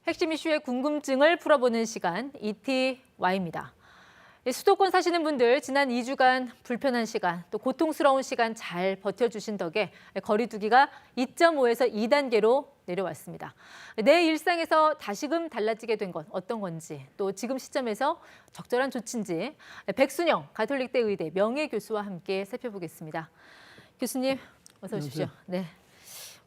핵심 이슈의 궁금증을 풀어보는 시간 ETY입니다. 수도권 사시는 분들 지난 2주간 불편한 시간, 또 고통스러운 시간 잘 버텨주신 덕에 거리 두기가 2.5에서 2단계로 내려왔습니다. 내 일상에서 다시금 달라지게 된 건 어떤 건지, 또 지금 시점에서 적절한 조치인지 백순영 가톨릭대 의대 명예교수와 함께 살펴보겠습니다. 교수님, 어서 오십시오. 네.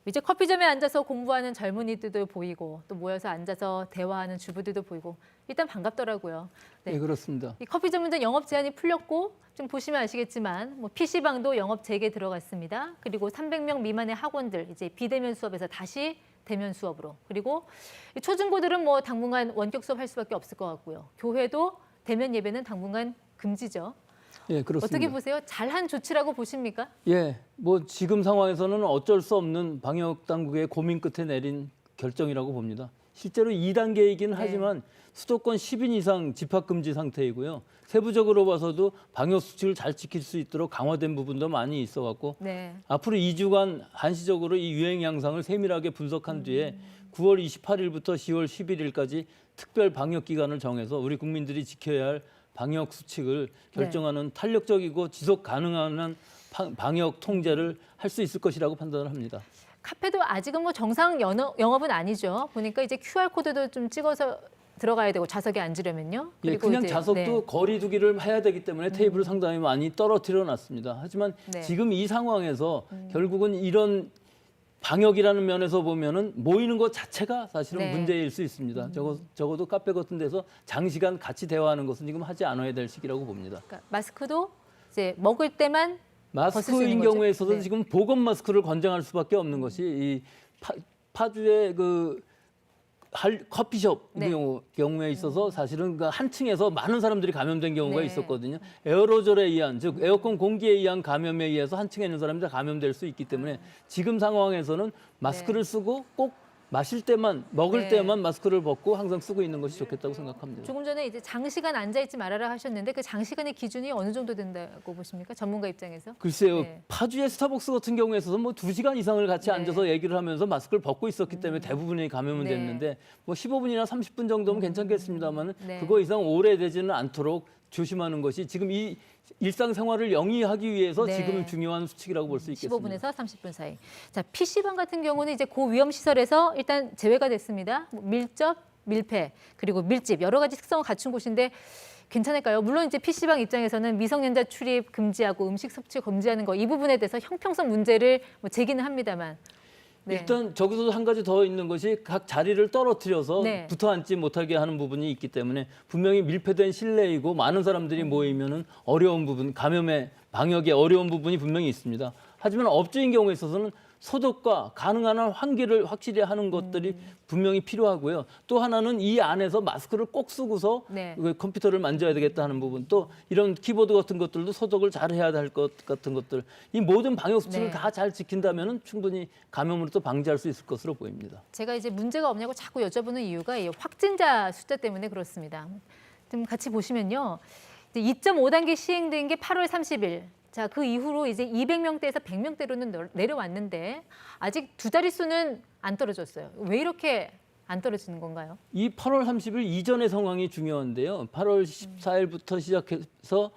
이제 커피점에 앉아서 공부하는 젊은이들도 보이고 또 모여서 앉아서 대화하는 주부들도 보이고 일단 반갑더라고요. 네, 그렇습니다. 이 커피점은 영업 제한이 풀렸고 좀 보시면 아시겠지만 PC방도 영업 재개 들어갔습니다. 그리고 300명 미만의 학원들 이제 비대면 수업에서 다시 대면 수업으로, 그리고 초중고들은 당분간 원격 수업 할 수밖에 없을 것 같고요. 교회도 대면 예배는 당분간 금지죠. 예, 그렇습니다. 어떻게 보세요? 잘한 조치라고 보십니까? 예, 지금 상황에서는 어쩔 수 없는 방역 당국의 고민 끝에 내린 결정이라고 봅니다. 실제로 2단계이긴 하지만 수도권 10인 이상 집합 금지 상태이고요. 세부적으로 봐서도 방역 수칙을 잘 지킬 수 있도록 강화된 부분도 많이 있어갖고 앞으로 2주간 한시적으로 이 유행 양상을 세밀하게 분석한 뒤에 9월 28일부터 10월 11일까지 특별 방역 기간을 정해서 우리 국민들이 지켜야 할 방역 수칙을 결정하는 탄력적이고 지속 가능한 방역 통제를 할 수 있을 것이라고 판단을 합니다. 카페도 아직은 정상 영업은 아니죠. 보니까 이제 QR코드도 좀 찍어서 들어가야 되고 좌석에 앉으려면요. 예, 그리고 그냥 이제, 좌석도 거리 두기를 해야 되기 때문에 테이블을 상당히 많이 떨어뜨려 놨습니다. 하지만 지금 이 상황에서 결국은 이런 방역이라는 면에서 보면은 모이는 것 자체가 사실은 문제일 수 있습니다. 적어도 카페 같은 데서 장시간 같이 대화하는 것은 지금 하지 않아야 될 시기라고 봅니다. 그러니까 마스크도 이제 먹을 때만 마스크인 경우에서도 지금 보건 마스크를 권장할 수밖에 없는 것이 이 파주의 커피숍 경우에 있어서 사실은 한 층에서 많은 사람들이 감염된 경우가 있었거든요. 에어로졸에 의한, 즉 에어컨 공기에 의한 감염에 의해서 한 층에 있는 사람들이 감염될 수 있기 때문에 지금 상황에서는 마스크를 쓰고 꼭 마실 때만, 먹을 때만 마스크를 벗고 항상 쓰고 있는 것이 좋겠다고 생각합니다. 조금 전에 이제 장시간 앉아있지 말아라 하셨는데 그 장시간의 기준이 어느 정도 된다고 보십니까? 전문가 입장에서? 글쎄요. 파주의 스타벅스 같은 경우에 있어서 2시간 이상을 같이 앉아서 얘기를 하면서 마스크를 벗고 있었기 때문에 대부분이 감염은 됐는데 15분이나 30분 정도면 괜찮겠습니다만 그거 이상 오래되지는 않도록 조심하는 것이 지금 이 일상생활을 영위하기 위해서 지금은 중요한 수칙이라고 볼 수 있겠습니다. 15분에서 30분 사이. 자, PC방 같은 경우는 이제 고위험 시설에서 일단 제외가 됐습니다. 밀접, 밀폐, 그리고 밀집 여러 가지 특성을 갖춘 곳인데 괜찮을까요? 물론 이제 PC방 입장에서는 미성년자 출입 금지하고 음식 섭취 금지하는 거 이 부분에 대해서 형평성 문제를 제기는 합니다만. 일단 저기서도 한 가지 더 있는 것이 각 자리를 떨어뜨려서 붙어 앉지 못하게 하는 부분이 있기 때문에 분명히 밀폐된 실내이고 많은 사람들이 모이면은 어려운 부분, 방역에 어려운 부분이 분명히 있습니다. 하지만 업주인 경우에 있어서는 소독과 가능한 한 환기를 확실히 하는 것들이 분명히 필요하고요. 또 하나는 이 안에서 마스크를 꼭 쓰고서 컴퓨터를 만져야 되겠다 하는 부분, 또 이런 키보드 같은 것들도 소독을 잘 해야 될 것 같은 것들, 이 모든 방역 수칙을 다 잘 지킨다면 충분히 감염을 또 방지할 수 있을 것으로 보입니다. 제가 이제 문제가 없냐고 자꾸 여쭤보는 이유가 이 확진자 숫자 때문에 그렇습니다. 좀 같이 보시면요. 2.5단계 시행된 게 8월 30일. 자, 그 이후로 이제 200명대에서 100명대로는 내려왔는데 아직 두 자릿수는 안 떨어졌어요. 왜 이렇게 안 떨어지는 건가요? 이 8월 30일 이전의 상황이 중요한데요. 8월 14일부터 시작해서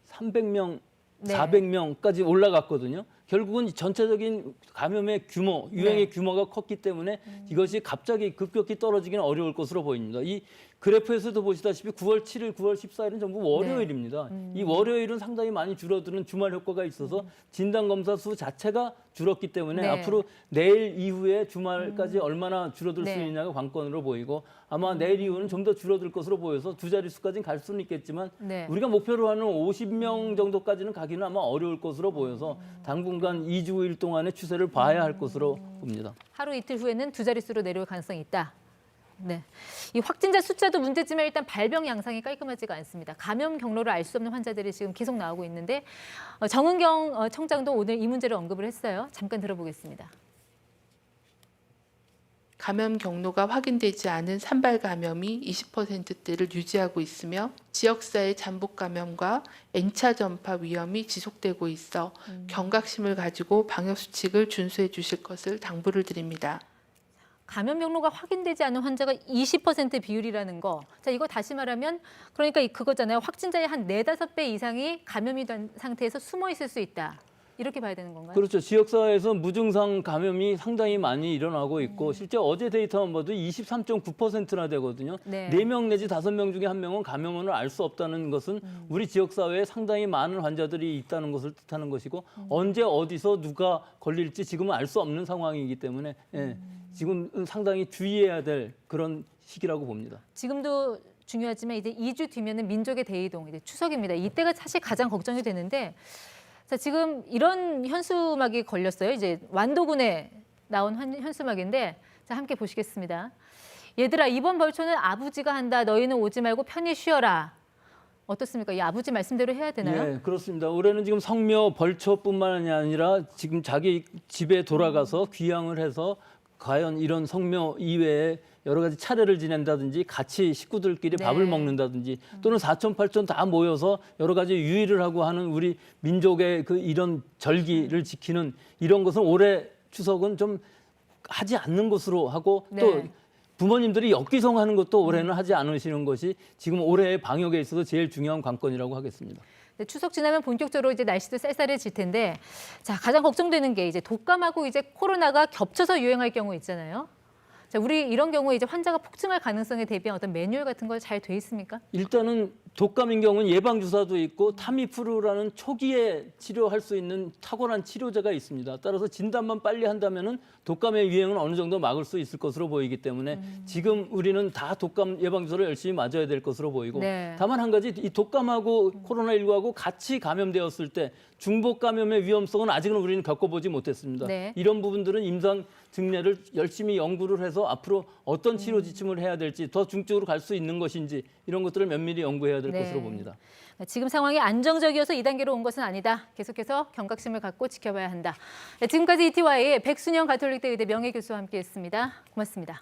300명, 400명까지 올라갔거든요. 결국은 전체적인 감염의 규모, 유행의 규모가 컸기 때문에 이것이 갑자기 급격히 떨어지기는 어려울 것으로 보입니다. 이 그래프에서도 보시다시피 9월 7일, 9월 14일은 전부 월요일입니다. 이 월요일은 상당히 많이 줄어드는 주말 효과가 있어서 진단검사 수 자체가 줄었기 때문에 앞으로 내일 이후에 주말까지 얼마나 줄어들 수 있느냐가 관건으로 보이고 아마 내일 이후는 좀 더 줄어들 것으로 보여서 두 자릿수까지는 갈 수는 있겠지만 우리가 목표로 하는 50명 정도까지는 가기는 아마 어려울 것으로 보여서 당분간 2주일 동안의 추세를 봐야 할 것으로 봅니다. 하루 이틀 후에는 두 자릿수로 내려올 가능성이 있다. 이 확진자 숫자도 문제지만 일단 발병 양상이 깔끔하지가 않습니다. 감염 경로를 알 수 없는 환자들이 지금 계속 나오고 있는데 정은경 청장도 오늘 이 문제를 언급을 했어요. 잠깐 들어보겠습니다. 감염 경로가 확인되지 않은 산발 감염이 20%대를 유지하고 있으며 지역사회 잠복 감염과 N차 전파 위험이 지속되고 있어 경각심을 가지고 방역 수칙을 준수해 주실 것을 당부를 드립니다. 감염 경로가 확인되지 않은 환자가 20% 비율이라는 거. 자, 이거 다시 말하면 그러니까 그거잖아요. 확진자의 한 4-5배 이상이 감염이 된 상태에서 숨어 있을 수 있다. 이렇게 봐야 되는 건가요? 그렇죠. 지역사회에서 무증상 감염이 상당히 많이 일어나고 있고 실제 어제 데이터만 봐도 23.9%나 되거든요. 네. 4명 내지 5명 중에 1명은 감염을 알 수 없다는 것은 우리 지역사회에 상당히 많은 환자들이 있다는 것을 뜻하는 것이고 언제 어디서 누가 걸릴지 지금은 알 수 없는 상황이기 때문에 예, 지금 상당히 주의해야 될 그런 시기라고 봅니다. 지금도 중요하지만 이제 2주 뒤면은 민족의 대이동, 이제 추석입니다. 이때가 사실 가장 걱정이 되는데 자, 지금 이런 현수막이 걸렸어요. 이제 완도군에 나온 현수막인데 자, 함께 보시겠습니다. 얘들아, 이번 벌초는 아버지가 한다. 너희는 오지 말고 편히 쉬어라. 어떻습니까? 이 아버지 말씀대로 해야 되나요? 예, 그렇습니다. 올해는 지금 성묘 벌초뿐만 아니라 지금 자기 집에 돌아가서 귀향을 해서 과연 이런 성묘 이외에 여러 가지 차례를 지낸다든지 같이 식구들끼리 네. 밥을 먹는다든지 또는 사촌 팔촌 다 모여서 여러 가지 유의를 하고 하는 우리 민족의 그 이런 절기를 지키는 이런 것은 올해 추석은 좀 하지 않는 것으로 하고 또 네. 부모님들이 역귀성하는 것도 올해는 하지 않으시는 것이 지금 올해의 방역에 있어서 제일 중요한 관건이라고 하겠습니다. 네, 추석 지나면 본격적으로 이제 날씨도 쌀쌀해질 텐데 자, 가장 걱정되는 게 이제 독감하고 이제 코로나가 겹쳐서 유행할 경우 있잖아요. 자, 우리 이런 경우에 이제 환자가 폭증할 가능성에 대비한 어떤 매뉴얼 같은 거 잘 돼 있습니까? 일단은 독감인 경우는 예방주사도 있고 타미프루라는 초기에 치료할 수 있는 탁월한 치료제가 있습니다. 따라서 진단만 빨리 한다면은 독감의 유행은 어느 정도 막을 수 있을 것으로 보이기 때문에 지금 우리는 다 독감 예방주사를 열심히 맞아야 될 것으로 보이고 네. 다만 한 가지 이 독감하고 코로나19하고 같이 감염되었을 때 중복 감염의 위험성은 아직은 우리는 겪어보지 못했습니다. 네. 이런 부분들은 임상 증례를 열심히 연구를 해서 앞으로 어떤 치료 지침을 해야 될지 더 중증으로 갈 수 있는 것인지 이런 것들을 면밀히 연구해야 될 네. 것으로 봅니다. 지금 상황이 안정적이어서 2단계로 온 것은 아니다. 계속해서 경각심을 갖고 지켜봐야 한다. 네, 지금까지 ETY 백순영 가톨릭대 의대 명예교수와 함께했습니다. 고맙습니다.